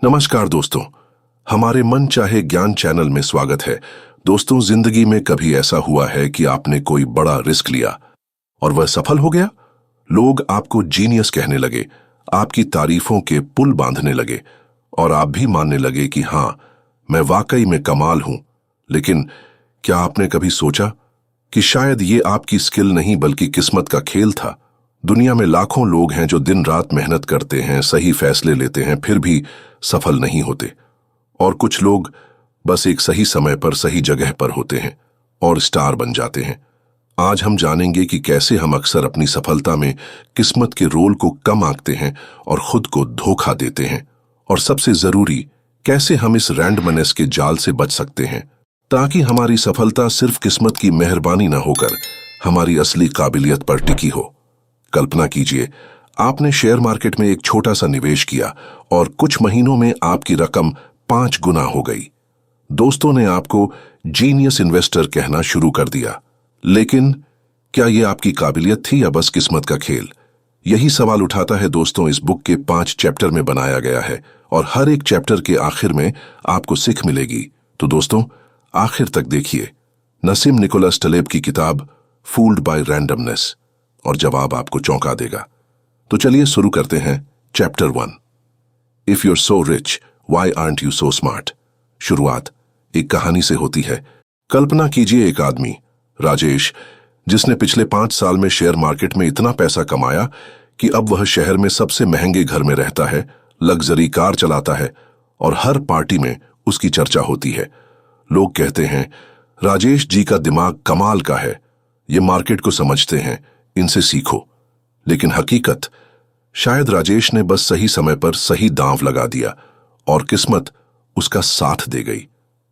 नमस्कार दोस्तों, हमारे मन चाहे ज्ञान चैनल में स्वागत है। दोस्तों, जिंदगी में कभी ऐसा हुआ है कि आपने कोई बड़ा रिस्क लिया और वह सफल हो गया? लोग आपको जीनियस कहने लगे, आपकी तारीफों के पुल बांधने लगे और आप भी मानने लगे कि हाँ, मैं वाकई में कमाल हूं। लेकिन क्या आपने कभी सोचा कि शायद ये आपकी स्किल नहीं बल्कि किस्मत का खेल था? दुनिया में लाखों लोग हैं जो दिन रात मेहनत करते हैं, सही फैसले लेते हैं, फिर भी सफल नहीं होते। और कुछ लोग बस एक सही समय पर सही जगह पर होते हैं और स्टार बन जाते हैं। आज हम जानेंगे कि कैसे हम अक्सर अपनी सफलता में किस्मत के रोल को कम आंकते हैं और खुद को धोखा देते हैं। और सबसे जरूरी, कैसे हम इस रैंडमनेस के जाल से बच सकते हैं ताकि हमारी सफलता सिर्फ किस्मत की मेहरबानी न होकर हमारी असली काबिलियत पर टिकी हो। कल्पना कीजिए, आपने शेयर मार्केट में एक छोटा सा निवेश किया और कुछ महीनों में आपकी रकम 5 गुना हो गई। दोस्तों ने आपको जीनियस इन्वेस्टर कहना शुरू कर दिया। लेकिन क्या यह आपकी काबिलियत थी या बस किस्मत का खेल? यही सवाल उठाता है दोस्तों इस बुक के 5 चैप्टर में बनाया गया है और हर एक चैप्टर के आखिर में आपको सीख मिलेगी। तो दोस्तों, आखिर तक देखिए। नसीम निकोलस टलेब की किताब फूल्ड बाय रैंडमनेस, और जवाब आपको चौंका देगा। तो चलिए शुरू करते हैं। Chapter 1, if you're so rich why aren't you so smart. शुरुआत एक कहानी से होती है। कल्पना कीजिए एक आदमी, राजेश, जिसने पिछले 5 साल में शेयर मार्केट में इतना पैसा कमाया कि अब वह शहर में सबसे महंगे घर में रहता है, लग्जरी कार चलाता है और हर पार्टी में उसकी चर्चा होती है। लोग कहते हैं, राजेश जी का दिमाग कमाल का है, ये मार्केट को समझते हैं, इनसे सीखो। लेकिन हकीकत, शायद राजेश ने बस सही समय पर सही दांव लगा दिया और किस्मत उसका साथ दे गई।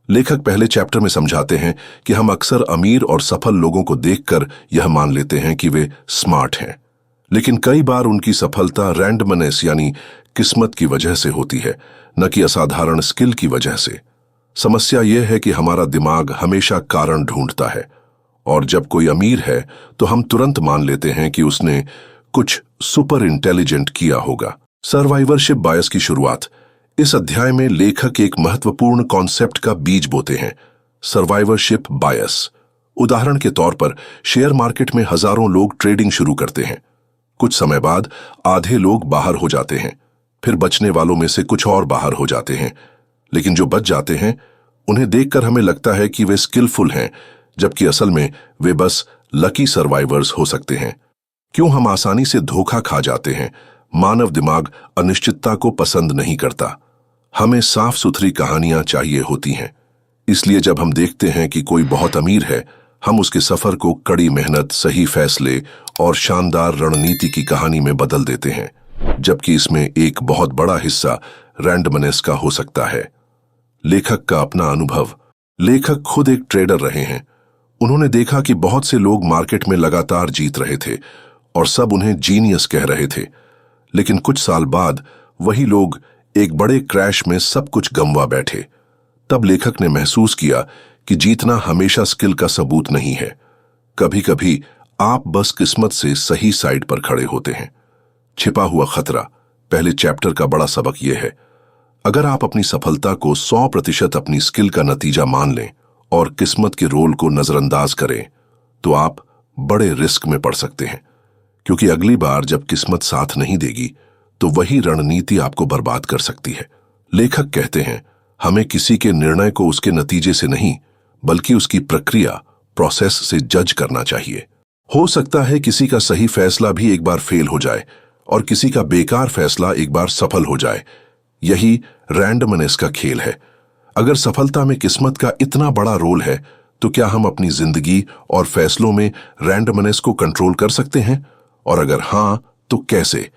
लेखक पहले चैप्टर में समझाते हैं कि हम अक्सर अमीर और सफल लोगों को देखकर यह मान लेते हैं कि वे स्मार्ट हैं, लेकिन कई बार उनकी सफलता रैंडमनेस यानी किस्मत की वजह से होती है, न कि असाधारण स्किल की वजह से। समस्या यह है कि हमारा दिमाग हमेशा कारण ढूंढता है और जब कोई अमीर है तो हम तुरंत मान लेते हैं कि उसने कुछ सुपर इंटेलिजेंट किया होगा। सर्वाइवरशिप बायस की शुरुआत। इस अध्याय में लेखक एक महत्वपूर्ण कॉन्सेप्ट का बीज बोते हैं, सर्वाइवरशिप बायस। उदाहरण के तौर पर, शेयर मार्केट में हजारों लोग ट्रेडिंग शुरू करते हैं। कुछ समय बाद आधे लोग बाहर हो जाते हैं, फिर बचने वालों में से कुछ और बाहर हो जाते हैं। लेकिन जो बच जाते हैं, उन्हें देखकर हमें लगता है कि वे स्किलफुल हैं, जबकि असल में वे बस लकी सर्वाइवर्स हो सकते हैं। क्यों हम आसानी से धोखा खा जाते हैं? मानव दिमाग अनिश्चितता को पसंद नहीं करता। हमें साफ सुथरी कहानियां चाहिए होती हैं। इसलिए जब हम देखते हैं कि कोई बहुत अमीर है, हम उसके सफर को कड़ी मेहनत, सही फैसले और शानदार रणनीति की कहानी में बदल देते हैं, जबकि इसमें एक बहुत बड़ा हिस्सा रैंडमनेस का हो सकता है। लेखक का अपना अनुभव। लेखक खुद एक ट्रेडर रहे हैं। उन्होंने देखा कि बहुत से लोग मार्केट में लगातार जीत रहे थे और सब उन्हें जीनियस कह रहे थे। लेकिन कुछ साल बाद वही लोग एक बड़े क्रैश में सब कुछ गंवा बैठे। तब लेखक ने महसूस किया कि जीतना हमेशा स्किल का सबूत नहीं है। कभी कभी आप बस किस्मत से सही साइड पर खड़े होते हैं। छिपा हुआ खतरा। पहले चैप्टर का बड़ा सबक यह है, अगर आप अपनी सफलता को 100% अपनी स्किल का नतीजा मान लें और किस्मत के रोल को नजरअंदाज करें, तो आप बड़े रिस्क में पड़ सकते हैं। क्योंकि अगली बार जब किस्मत साथ नहीं देगी, तो वही रणनीति आपको बर्बाद कर सकती है। लेखक कहते हैं, हमें किसी के निर्णय को उसके नतीजे से नहीं, बल्कि उसकी प्रक्रिया, प्रोसेस से जज करना चाहिए। हो सकता है किसी का सही फैसला भी एक बार फेल हो जाए और किसी का बेकार फैसला एक बार सफल हो जाए। यही रैंडमनेस का खेल है। अगर सफलता में किस्मत का इतना बड़ा रोल है, तो क्या हम अपनी जिंदगी और फैसलों में रैंडमनेस को कंट्रोल कर सकते हैं? और अगर हां, तो कैसे?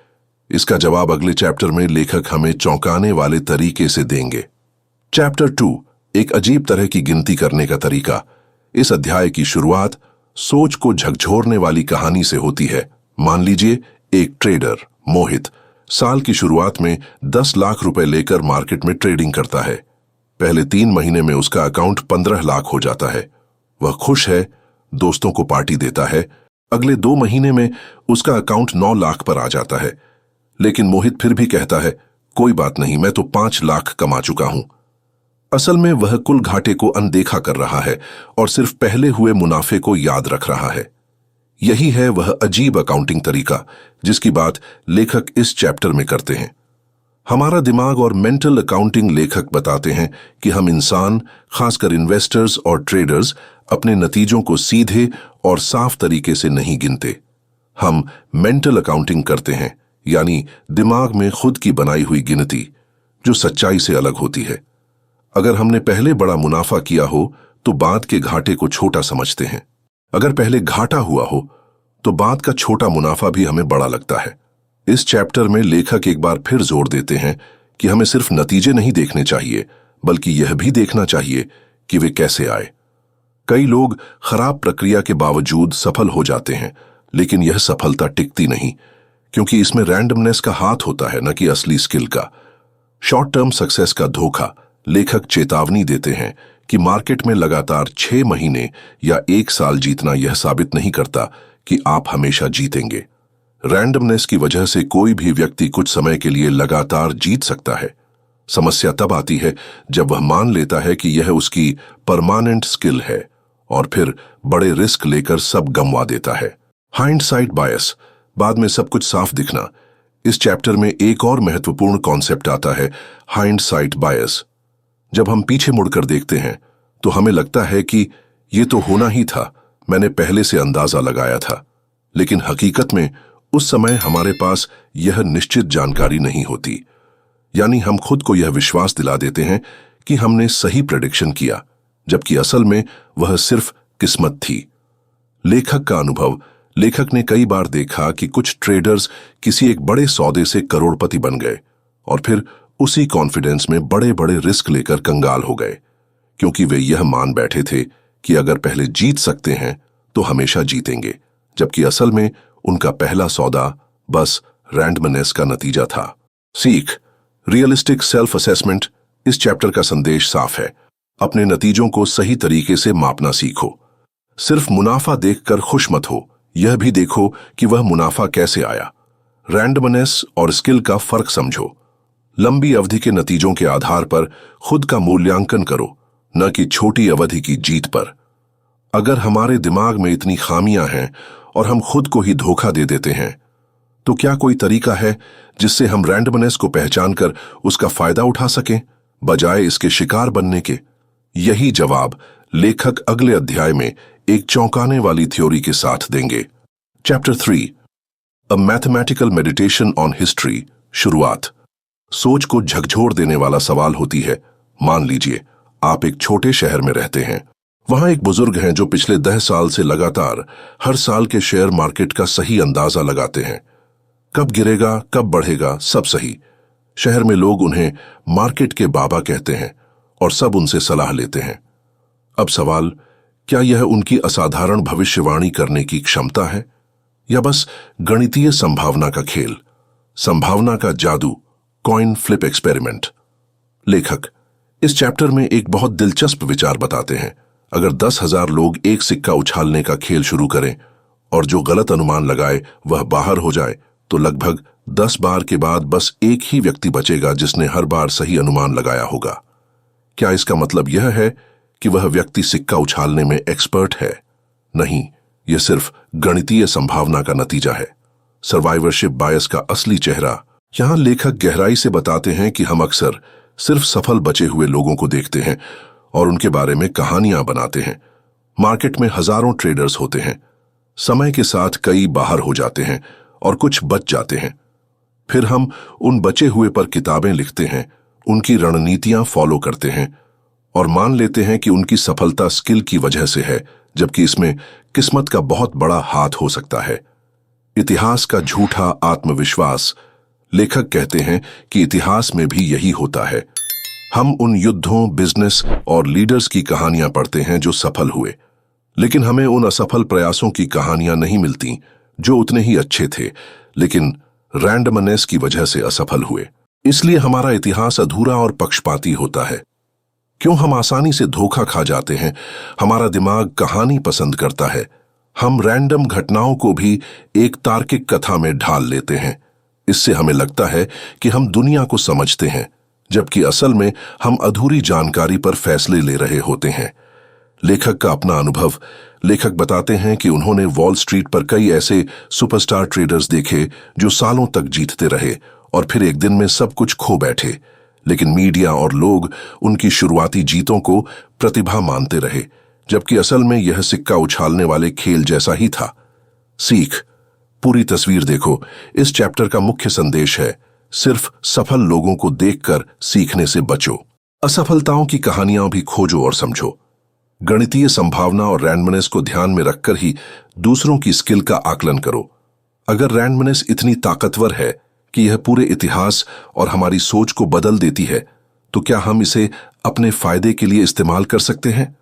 इसका जवाब अगले चैप्टर में लेखक हमें चौंकाने वाले तरीके से देंगे। चैप्टर 2, एक अजीब तरह की गिनती करने का तरीका। इस अध्याय की शुरुआत सोच को झकझोरने वाली कहानी से होती है। मान लीजिए एक ट्रेडर, मोहित, साल की शुरुआत में 10 लाख रुपए लेकर मार्केट में ट्रेडिंग करता है। पहले 3 महीने में उसका अकाउंट 15 लाख हो जाता है। वह खुश है, दोस्तों को पार्टी देता है। अगले 2 महीने में उसका अकाउंट 9 लाख पर आ जाता है। लेकिन मोहित फिर भी कहता है, कोई बात नहीं, मैं तो 5 लाख कमा चुका हूं। असल में वह कुल घाटे को अनदेखा कर रहा है और सिर्फ पहले हुए मुनाफे को याद रख रहा है। यही है वह अजीब अकाउंटिंग तरीका जिसकी बात लेखक इस चैप्टर में करते हैं। हमारा दिमाग और मेंटल अकाउंटिंग लेखक बताते हैं कि हम इंसान, खासकर इन्वेस्टर्स और ट्रेडर्स, अपने नतीजों को सीधे और साफ तरीके से नहीं गिनते। हम मेंटल अकाउंटिंग करते हैं, यानी दिमाग में खुद की बनाई हुई गिनती, जो सच्चाई से अलग होती है। अगर हमने पहले बड़ा मुनाफा किया हो तो बाद के घाटे को छोटा समझते हैं। अगर पहले घाटा हुआ हो तो बाद का छोटा मुनाफा भी हमें बड़ा लगता है। इस चैप्टर में लेखक एक बार फिर जोर देते हैं कि हमें सिर्फ नतीजे नहीं देखने चाहिए, बल्कि यह भी देखना चाहिए कि वे कैसे आए। कई लोग खराब प्रक्रिया के बावजूद सफल हो जाते हैं, लेकिन यह सफलता टिकती नहीं, क्योंकि इसमें रैंडमनेस का हाथ होता है, न कि असली स्किल का। शॉर्ट टर्म सक्सेस का धोखा। लेखक चेतावनी देते हैं कि मार्केट में लगातार 6 महीने या 1 साल जीतना यह साबित नहीं करता कि आप हमेशा जीतेंगे। रैंडमनेस की वजह से कोई भी व्यक्ति कुछ समय के लिए लगातार जीत सकता है। समस्या तब आती है जब वह मान लेता है कि यह उसकी परमानेंट स्किल है और फिर बड़े रिस्क लेकर सब गंवा देता है। हाइंडसाइट बायस, बाद में सब कुछ साफ दिखना। इस चैप्टर में एक और महत्वपूर्ण कॉन्सेप्ट आता है, हाइंडसाइट बायस। जब हम पीछे मुड़कर देखते हैं तो हमें लगता है कि यह तो होना ही था, मैंने पहले से अंदाजा लगाया था। लेकिन हकीकत में उस समय हमारे पास यह निश्चित जानकारी नहीं होती, यानी हम खुद को यह विश्वास दिला देते हैं कि हमने सही प्रेडिक्शन किया, जबकि असल में वह सिर्फ किस्मत थी। लेखक का अनुभव। लेखक ने कई बार देखा कि कुछ ट्रेडर्स किसी एक बड़े सौदे से करोड़पति बन गए और फिर उसी कॉन्फिडेंस में बड़े बड़े रिस्क लेकर कंगाल हो गए, क्योंकि वे यह मान बैठे थे कि अगर पहले जीत सकते हैं तो हमेशा जीतेंगे, जबकि असल में उनका पहला सौदा बस रैंडमनेस का नतीजा था। सीख, रियलिस्टिक सेल्फ असेसमेंट। इस चैप्टर का संदेश साफ है, अपने नतीजों को सही तरीके से मापना सीखो। सिर्फ मुनाफा देखकर खुश मत हो, यह भी देखो कि वह मुनाफा कैसे आया। रैंडमनेस और स्किल का फर्क समझो। लंबी अवधि के नतीजों के आधार पर खुद का मूल्यांकन करो, न कि छोटी अवधि की जीत पर। अगर हमारे दिमाग में इतनी खामियां हैं और हम खुद को ही धोखा दे देते हैं, तो क्या कोई तरीका है जिससे हम रैंडमनेस को पहचान कर उसका फायदा उठा सकें, बजाय इसके शिकार बनने के? यही जवाब लेखक अगले अध्याय में एक चौंकाने वाली थ्योरी के साथ देंगे। Chapter 3, a mathematical meditation on history. शुरुआत। सोच को झकझोर देने वाला सवाल होती है। मान लीजिए आप एक छोटे शहर में रहते हैं। वहां एक बुजुर्ग हैं जो पिछले 10 साल से लगातार हर साल के शेयर मार्केट का सही अंदाजा लगाते हैं। कब गिरेगा, कब बढ़ेगा, सब सही। शहर में लोग उन्हें मार्केट के बाबा कहते हैं और सब उनसे सलाह लेते हैं। अब सवाल, क्या यह उनकी असाधारण भविष्यवाणी करने की क्षमता है या बस गणितीय संभावना का खेल, संभावना का जादू, कॉइन फ्लिप एक्सपेरिमेंट? लेखक इस चैप्टर में एक बहुत दिलचस्प विचार बताते हैं। अगर 10,000 लोग एक सिक्का उछालने का खेल शुरू करें और जो गलत अनुमान लगाए वह बाहर हो जाए, तो लगभग 10 बार के बाद बस एक ही व्यक्ति बचेगा जिसने हर बार सही अनुमान लगाया होगा। क्या इसका मतलब यह है कि वह व्यक्ति सिक्का उछालने में एक्सपर्ट है? नहीं, यह सिर्फ गणितीय संभावना का नतीजा है। सर्वाइवरशिप बायस का असली चेहरा। यहां लेखक गहराई से बताते हैं कि हम अक्सर सिर्फ सफल बचे हुए लोगों को देखते हैं और उनके बारे में कहानियां बनाते हैं। मार्केट में हजारों ट्रेडर्स होते हैं। समय के साथ कई बाहर हो जाते हैं और कुछ बच जाते हैं। फिर हम उन बचे हुए पर किताबें लिखते हैं, उनकी रणनीतियां फॉलो करते हैं और मान लेते हैं कि उनकी सफलता स्किल की वजह से है, जबकि इसमें किस्मत का बहुत बड़ा हाथ हो सकता है। इतिहास का झूठा आत्मविश्वास। लेखक कहते हैं कि इतिहास में भी यही होता है। हम उन युद्धों, बिजनेस और लीडर्स की कहानियां पढ़ते हैं जो सफल हुए, लेकिन हमें उन असफल प्रयासों की कहानियां नहीं मिलती जो उतने ही अच्छे थे लेकिन रैंडमनेस की वजह से असफल हुए। इसलिए हमारा इतिहास अधूरा और पक्षपाती होता है। क्यों हम आसानी से धोखा खा जाते हैं? हमारा दिमाग कहानी पसंद करता है। हम रैंडम घटनाओं को भी एक तार्किक कथा में ढाल लेते हैं। इससे हमें लगता है कि हम दुनिया को समझते हैं, जबकि असल में हम अधूरी जानकारी पर फैसले ले रहे होते हैं। लेखक का अपना अनुभव। लेखक बताते हैं कि उन्होंने वॉल स्ट्रीट पर कई ऐसे सुपरस्टार ट्रेडर्स देखे जो सालों तक जीतते रहे और फिर एक दिन में सब कुछ खो बैठे। लेकिन मीडिया और लोग उनकी शुरुआती जीतों को प्रतिभा मानते रहे, जबकि असल में यह सिक्का उछालने वाले खेल जैसा ही था। सीख। पूरी तस्वीर देखो। इस चैप्टर का मुख्य संदेश है, सिर्फ सफल लोगों को देखकर सीखने से बचो। असफलताओं की कहानियां भी खोजो और समझो। गणितीय संभावना और रैंडमनेस को ध्यान में रखकर ही दूसरों की स्किल का आकलन करो। अगर रैंडमनेस इतनी ताकतवर है कि यह पूरे इतिहास और हमारी सोच को बदल देती है, तो क्या हम इसे अपने फायदे के लिए इस्तेमाल कर सकते हैं?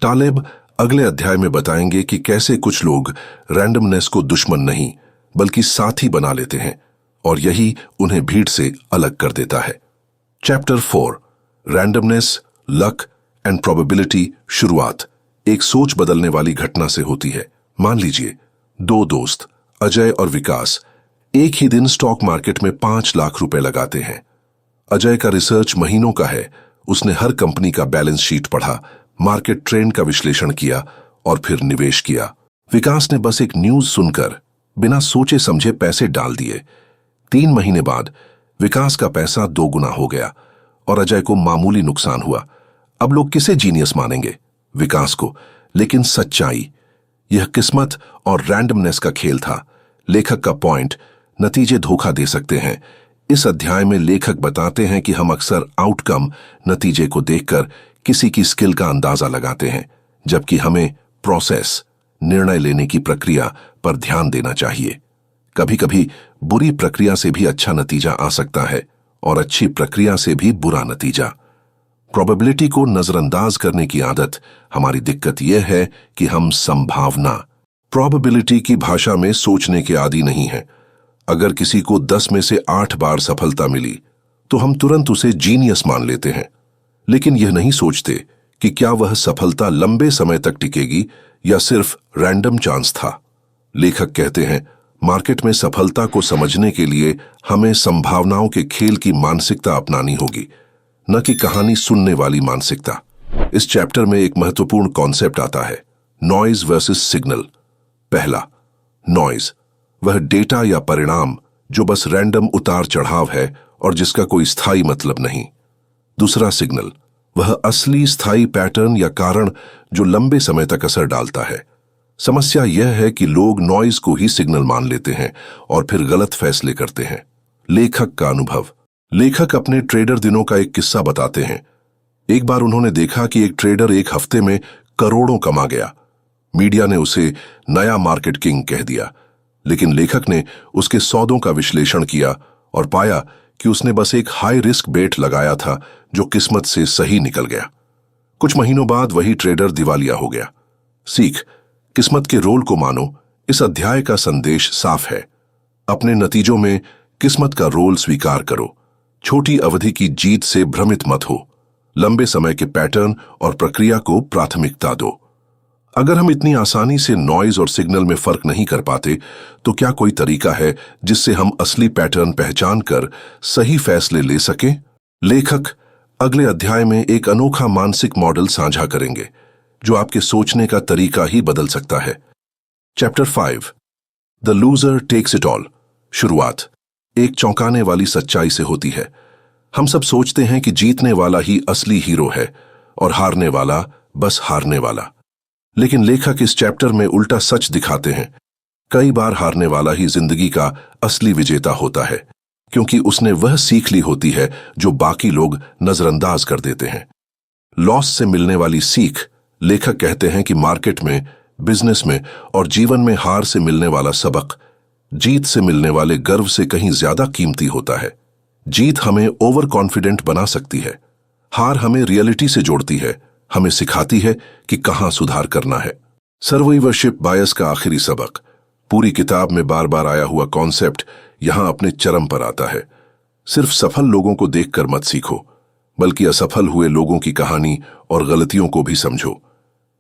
तालेब अगले अध्याय में बताएंगे कि कैसे कुछ लोग रैंडमनेस को दुश्मन नहीं बल्कि साथी बना लेते हैं और यही उन्हें भीड़ से अलग कर देता है। Chapter 4, randomness, luck and probability. शुरुआत एक सोच बदलने वाली घटना से होती है। मान लीजिए 2 दोस्त अजय और विकास एक ही दिन स्टॉक मार्केट में 5 लाख रुपए लगाते हैं। अजय का रिसर्च महीनों का है। उसने हर कंपनी का बैलेंस शीट पढ़ा, मार्केट ट्रेंड का विश्लेषण किया और फिर निवेश किया। विकास ने बस एक न्यूज सुनकर बिना सोचे समझे पैसे डाल दिए। 3 महीने बाद विकास का पैसा 2 गुना हो गया और अजय को मामूली नुकसान हुआ। अब लोग किसे जीनियस मानेंगे? विकास को। लेकिन सच्चाई, यह किस्मत और रैंडमनेस का खेल था। लेखक का पॉइंट, नतीजे धोखा दे सकते हैं। इस अध्याय में लेखक बताते हैं कि हम अक्सर आउटकम, नतीजे को देखकर किसी की स्किल का अंदाजा लगाते हैं, जबकि हमें प्रोसेस, निर्णय लेने की प्रक्रिया पर ध्यान देना चाहिए। कभी कभी बुरी प्रक्रिया से भी अच्छा नतीजा आ सकता है और अच्छी प्रक्रिया से भी बुरा नतीजा। प्रोबेबिलिटी को नजरअंदाज करने की आदत हमारी दिक्कत यह है कि हम संभावना, प्रोबेबिलिटी की भाषा में सोचने के आदी नहीं है। अगर किसी को 10 में से 8 बार सफलता मिली तो हम तुरंत उसे जीनियस मान लेते हैं, लेकिन यह नहीं सोचते कि क्या वह सफलता लंबे समय तक टिकेगी या सिर्फ रैंडम चांस था। लेखक कहते हैं, मार्केट में सफलता को समझने के लिए हमें संभावनाओं के खेल की मानसिकता अपनानी होगी, न कि कहानी सुनने वाली मानसिकता। इस चैप्टर में एक महत्वपूर्ण कॉन्सेप्ट आता है, नॉइज वर्सेस सिग्नल। पहला, नॉइज, वह डेटा या परिणाम जो बस रैंडम उतार चढ़ाव है और जिसका कोई स्थायी मतलब नहीं। दूसरा, सिग्नल, वह असली स्थायी पैटर्न या कारण जो लंबे समय तक असर डालता है। समस्या यह है कि लोग नॉइज को ही सिग्नल मान लेते हैं और फिर गलत फैसले करते हैं। लेखक का अनुभव। लेखक अपने ट्रेडर दिनों का एक किस्सा बताते हैं। एक बार उन्होंने देखा कि एक ट्रेडर एक हफ्ते में करोड़ों कमा गया। मीडिया ने उसे नया मार्केट किंग कह दिया, लेकिन लेखक ने उसके सौदों का विश्लेषण किया और पाया कि उसने बस एक हाई रिस्क बेट लगाया था जो किस्मत से सही निकल गया। कुछ महीनों बाद वही ट्रेडर दिवालिया हो गया। सीख, किस्मत के रोल को मानो। इस अध्याय का संदेश साफ है, अपने नतीजों में किस्मत का रोल स्वीकार करो। छोटी अवधि की जीत से भ्रमित मत हो, लंबे समय के पैटर्न और प्रक्रिया को प्राथमिकता दो। अगर हम इतनी आसानी से नॉइज और सिग्नल में फर्क नहीं कर पाते, तो क्या कोई तरीका है जिससे हम असली पैटर्न पहचान कर सही फैसले ले सकें? लेखक अगले अध्याय में एक अनोखा मानसिक मॉडल साझा करेंगे जो आपके सोचने का तरीका ही बदल सकता है। Chapter 5, the loser takes it all. शुरुआत एक चौंकाने वाली सच्चाई से होती है। हम सब सोचते हैं कि जीतने वाला ही असली हीरो है और हारने वाला बस हारने वाला। लेकिन लेखक इस चैप्टर में उल्टा सच दिखाते हैं। कई बार हारने वाला ही जिंदगी का असली विजेता होता है, क्योंकि उसने वह सीख ली होती है जो बाकी लोग नजरअंदाज कर देते हैं। लॉस से मिलने वाली सीख। लेखक कहते हैं कि मार्केट में, बिजनेस में और जीवन में हार से मिलने वाला सबक जीत से मिलने वाले गर्व से कहीं ज्यादा कीमती होता है। जीत हमें ओवर कॉन्फिडेंट बना सकती है, हार हमें रियलिटी से जोड़ती है, हमें सिखाती है कि कहां सुधार करना है। सर्वाइवरशिप बायस का आखिरी सबक। पूरी किताब में बार बार आया हुआ कॉन्सेप्ट यहां अपने चरम पर आता है। सिर्फ सफल लोगों को देखकर मत सीखो, बल्कि असफल हुए लोगों की कहानी और गलतियों को भी समझो।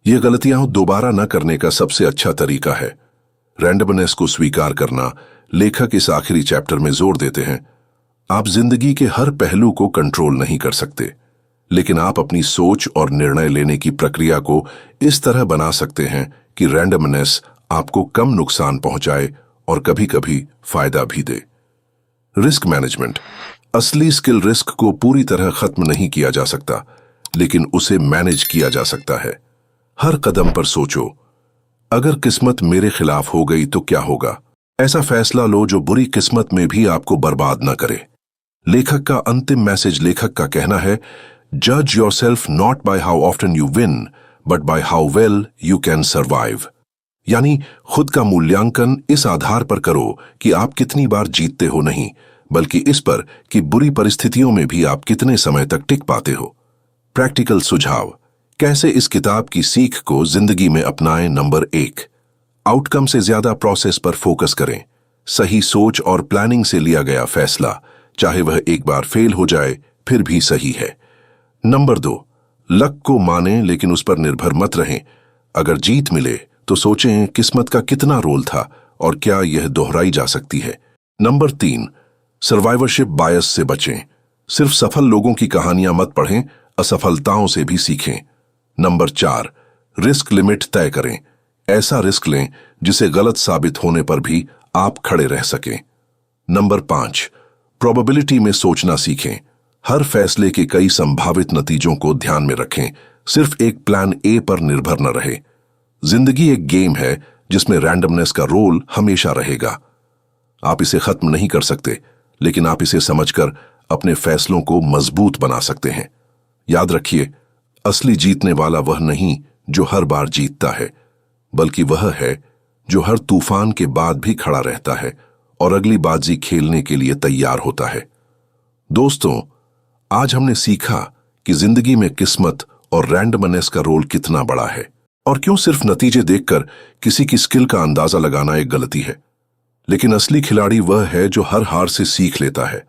ये गलतियां दोबारा न करने का सबसे अच्छा तरीका है। रैंडमनेस को स्वीकार करना, लेखक इस आखिरी चैप्टर में जोर देते हैं। आप जिंदगी के हर पहलू को कंट्रोल नहीं कर सकते, लेकिन आप अपनी सोच और निर्णय लेने की प्रक्रिया को इस तरह बना सकते हैं कि रैंडमनेस आपको कम नुकसान पहुंचाए और कभी-कभी फायदा भी दे। Risk management. असली स्किल रिस्क को पूरी तरह खत्म नहीं किया जा सकता, लेकिन उसे मैनेज किया जा सकता है। हर कदम पर सोचो, अगर किस्मत मेरे खिलाफ हो गई तो क्या होगा? ऐसा फैसला लो जो बुरी किस्मत में भी आपको बर्बाद न करे। लेखक का अंतिम मैसेज। लेखक का कहना है, जज yourself not by how often you win, but by how well you can survive. यानी खुद का मूल्यांकन इस आधार पर करो कि आप कितनी बार जीतते हो, नहीं बल्कि इस पर कि बुरी परिस्थितियों में भी आप कितने समय तक टिक पाते हो। प्रैक्टिकल सुझाव, कैसे इस किताब की सीख को जिंदगी में अपनाएं। नंबर 1, आउटकम से ज्यादा प्रोसेस पर फोकस करें। सही सोच और प्लानिंग से लिया गया फैसला, चाहे वह एक बार फेल हो जाए, फिर भी सही है। नंबर 2, लक को मानें लेकिन उस पर निर्भर मत रहें। अगर जीत मिले तो सोचें किस्मत का कितना रोल था और क्या यह दोहराई जा सकती है। नंबर 3, सर्वाइवरशिप बायस से बचें। सिर्फ सफल लोगों की कहानियां मत पढ़ें, असफलताओं से भी सीखें। नंबर 4, रिस्क लिमिट तय करें। ऐसा रिस्क लें जिसे गलत साबित होने पर भी आप खड़े रह सकें। नंबर 5, प्रोबेबिलिटी में सोचना सीखें। हर फैसले के कई संभावित नतीजों को ध्यान में रखें, सिर्फ एक प्लान ए पर निर्भर न रहे। जिंदगी एक गेम है जिसमें रैंडमनेस का रोल हमेशा रहेगा। आप इसे खत्म नहीं कर सकते, लेकिन आप इसे समझकर अपने फैसलों को मजबूत बना सकते हैं। याद रखिए, असली जीतने वाला वह नहीं जो हर बार जीतता है, बल्कि वह है जो हर तूफान के बाद भी खड़ा रहता है और अगली बाजी खेलने के लिए तैयार होता है। दोस्तों, आज हमने सीखा कि जिंदगी में किस्मत और रैंडमनेस का रोल कितना बड़ा है और क्यों सिर्फ नतीजे देखकर किसी की स्किल का अंदाजा लगाना एक गलती है। लेकिन असली खिलाड़ी वह है जो हर हार से सीख लेता है,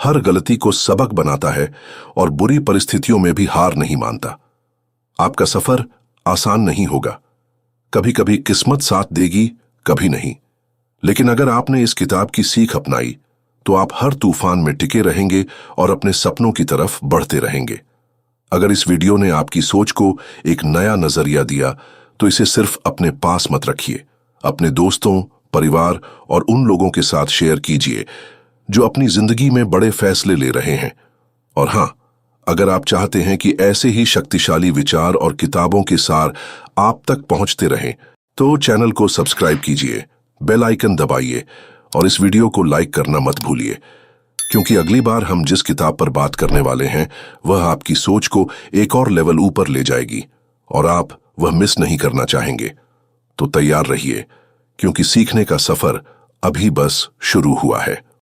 हर गलती को सबक बनाता है और बुरी परिस्थितियों में भी हार नहीं मानता। आपका सफर आसान नहीं होगा, कभी कभी किस्मत साथ देगी, कभी नहीं। लेकिन अगर आपने इस किताब की सीख अपनाई तो आप हर तूफान में टिके रहेंगे और अपने सपनों की तरफ बढ़ते रहेंगे। अगर इस वीडियो ने आपकी सोच को एक नया नजरिया दिया तो इसे सिर्फ अपने पास मत रखिए, अपने दोस्तों, परिवार और उन लोगों के साथ शेयर कीजिए जो अपनी जिंदगी में बड़े फैसले ले रहे हैं। और हां, अगर आप चाहते हैं कि ऐसे ही शक्तिशाली विचार और किताबों के सार आप तक पहुंचते रहें, तो चैनल को सब्सक्राइब कीजिए, बेल आइकन दबाइए और इस वीडियो को लाइक करना मत भूलिए, क्योंकि अगली बार हम जिस किताब पर बात करने वाले हैं वह आपकी सोच को एक और लेवल ऊपर ले जाएगी और आप वह मिस नहीं करना चाहेंगे। तो तैयार रहिए, क्योंकि सीखने का सफर अभी बस शुरू हुआ है।